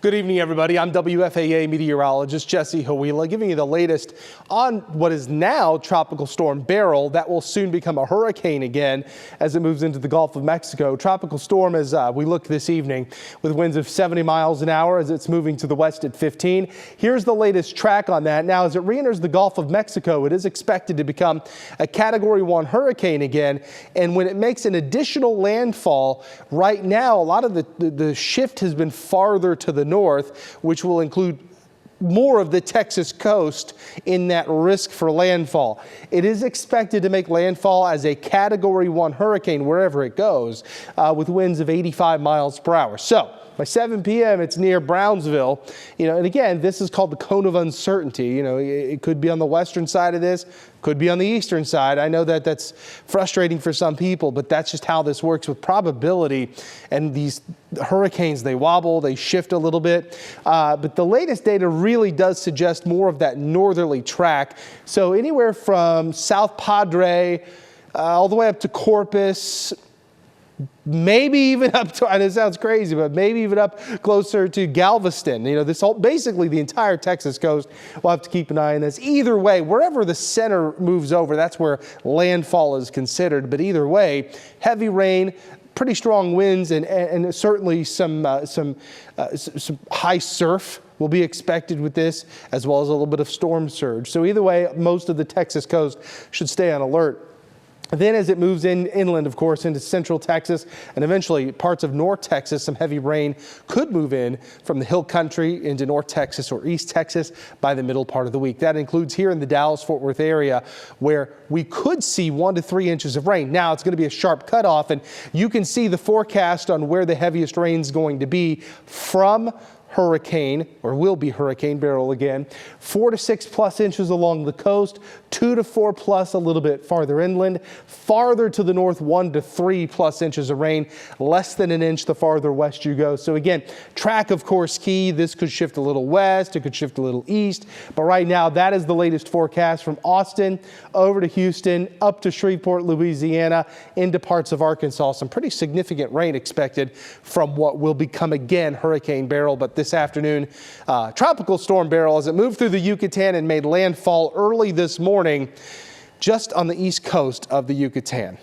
Good evening, everybody. I'm WFAA meteorologist Jesse Hawila, giving you the latest on what is now Tropical Storm Beryl. That will soon become a hurricane again as it moves into the Gulf of Mexico. Tropical storm, as we look this evening, with winds of 70 miles an hour as it's moving to the west at 15. Here's the latest track on that. Now, as it re-enters the Gulf of Mexico, it is expected to become a Category 1 hurricane again. And when it makes an additional landfall, right now, a lot of the shift has been farther to the north, which will include more of the Texas coast in that risk for landfall. It is expected to make landfall as a Category 1 hurricane wherever it goes, with winds of 85 miles per hour. So by 7 p.m., it's near Brownsville. And again, this is called the cone of uncertainty. It could be on the western side of this, could be on the eastern side. I know that that's frustrating for some people, but that's just how this works with probability. And these hurricanes, they wobble, they shift a little bit. But the latest data really does suggest more of that northerly track. So anywhere from South Padre all the way up to Corpus, maybe even up to, and it sounds crazy, but maybe even up closer to Galveston. Basically the entire Texas coast. We'll have to keep an eye on this. Either way, wherever the center moves over, that's where landfall is considered. But either way, heavy rain, pretty strong winds, and certainly some high surf will be expected with this, as well as a little bit of storm surge. So either way, most of the Texas coast should stay on alert. Then as it moves inland, of course, into central Texas and eventually parts of North Texas, some heavy rain could move in from the hill country into North Texas or East Texas by the middle part of the week. That includes here in the Dallas-Fort Worth area, where we could see 1 to 3 inches of rain. Now it's going to be a sharp cutoff, and you can see the forecast on where the heaviest rain is going to be from hurricane, or will be Hurricane Beryl again. 4 to 6 plus inches along the coast, 2 to 4 plus a little bit farther inland. Farther to the north, 1 to 3 plus inches of rain, less than an inch the farther west you go. So again, track of course key. This could shift a little west, it could shift a little east, but right now that is the latest forecast from Austin over to Houston, up to Shreveport, Louisiana, into parts of Arkansas. Some pretty significant rain expected from what will become again Hurricane Beryl, but this afternoon, Tropical Storm Beryl, as it moved through the Yucatan and made landfall early this morning just on the east coast of the Yucatan.